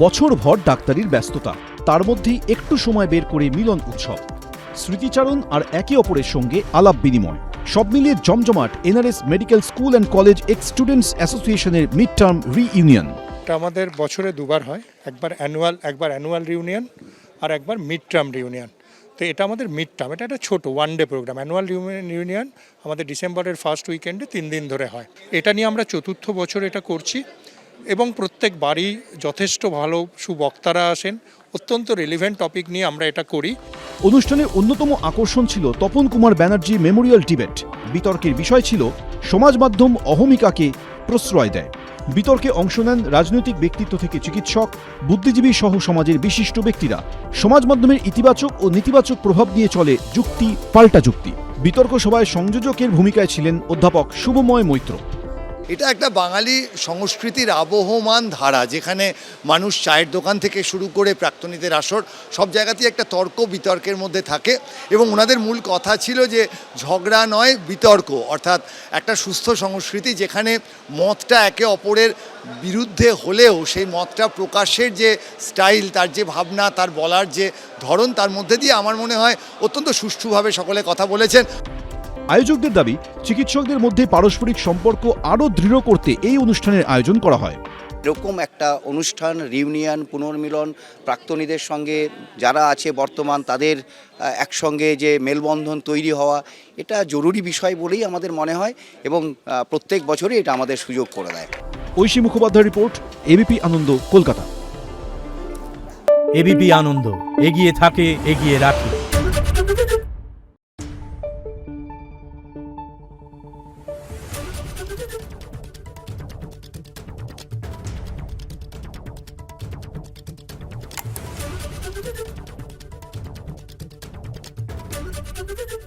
বছরভর ডাক্তারির ব্যস্ততা, তার মধ্যেই একটু সময় বের করে মিলন উৎসব, স্মৃতিচারণ আর একে অপরের সঙ্গে আলাপ বিনিময়, সব মিলিয়ে জমজমাট NRS medical school and college x students অ্যাসোসিয়েশনের মিড টার্ম রিইউনিয়ন। এটা আমাদের বছরে দুবার হয়, একবার অ্যানুয়াল রিউনিয়ন আর একবার মিড টার্ম রিউনিয়ন। তো এটা আমাদের মিড টার্ম, এটা একটা ছোটো one day programme. Annual reunion আমাদের ডিসেম্বরের ফার্স্ট উইকেন্ডে 3 দিন ধরে হয়। এটা নিয়ে আমরা চতুর্থ বছর এটা করছি এবং প্রত্যেকবারই যথেষ্ট ভালো সুবক্তারা আসেন, অত্যন্ত রিলিভেন্ট টপিক নিয়ে আমরা এটা করি। অনুষ্ঠানের অন্যতম আকর্ষণ ছিল তপন কুমার ব্যানার্জি মেমোরিয়াল ডিবেট। বিতর্কের বিষয় ছিল সমাজ মাধ্যম অহমিকাকে প্রশ্রয় দেয়। বিতর্কে অংশ নেন রাজনৈতিক ব্যক্তিত্ব থেকে চিকিৎসক, বুদ্ধিজীবী সহ সমাজের বিশিষ্ট ব্যক্তিরা। সমাজ মাধ্যমের ইতিবাচক ও নেতিবাচক প্রভাব নিয়ে চলে যুক্তি পাল্টা যুক্তি। বিতর্ক সভায় সংযোজকের ভূমিকায় ছিলেন অধ্যাপক শুভময় মৈত্র। এটা একটা বাঙালি সংস্কৃতির আবহমান ধারা, যেখানে মানুষ চায়ের দোকান থেকে শুরু করে প্রাক্তনীদের আসর সব জায়গাতেই একটা তর্ক বিতর্কের মধ্যে থাকে এবং ওনাদের মূল কথা ছিল যে ঝগড়া নয় বিতর্ক, অর্থাৎ একটা সুস্থ সংস্কৃতি যেখানে মতটা একে অপরের বিরুদ্ধে হলেও সেই মতটা প্রকাশের যে স্টাইল, তার যে ভাবনা, তার বলার যে ধরন, তার মধ্যে দিয়ে আমার মনে হয় অত্যন্ত সুষ্ঠুভাবে সকলে কথা বলেছেন। আয়োজকদের দাবি, চিকিৎসকদের মধ্যে পারস্পরিক সম্পর্ক আরও দৃঢ় করতে এই অনুষ্ঠানের আয়োজন করা হয়। এরকম একটা অনুষ্ঠান, রিউনিয়ন, পুনর্মিলন, প্রাক্তনীদের সঙ্গে যারা আছে বর্তমান তাদের একসঙ্গে যে মেলবন্ধন তৈরি হওয়া, এটা জরুরি বিষয় বলেই আমাদের মনে হয় এবং প্রত্যেক বছরই এটা আমাদের সুযোগ করে দেয়। ঐশী মুখোপাধ্যায় রিপোর্ট, এবিপি আনন্দ, কলকাতা। এবিপি আনন্দ, এগিয়ে থাকে, এগিয়ে রাখে। Thank you.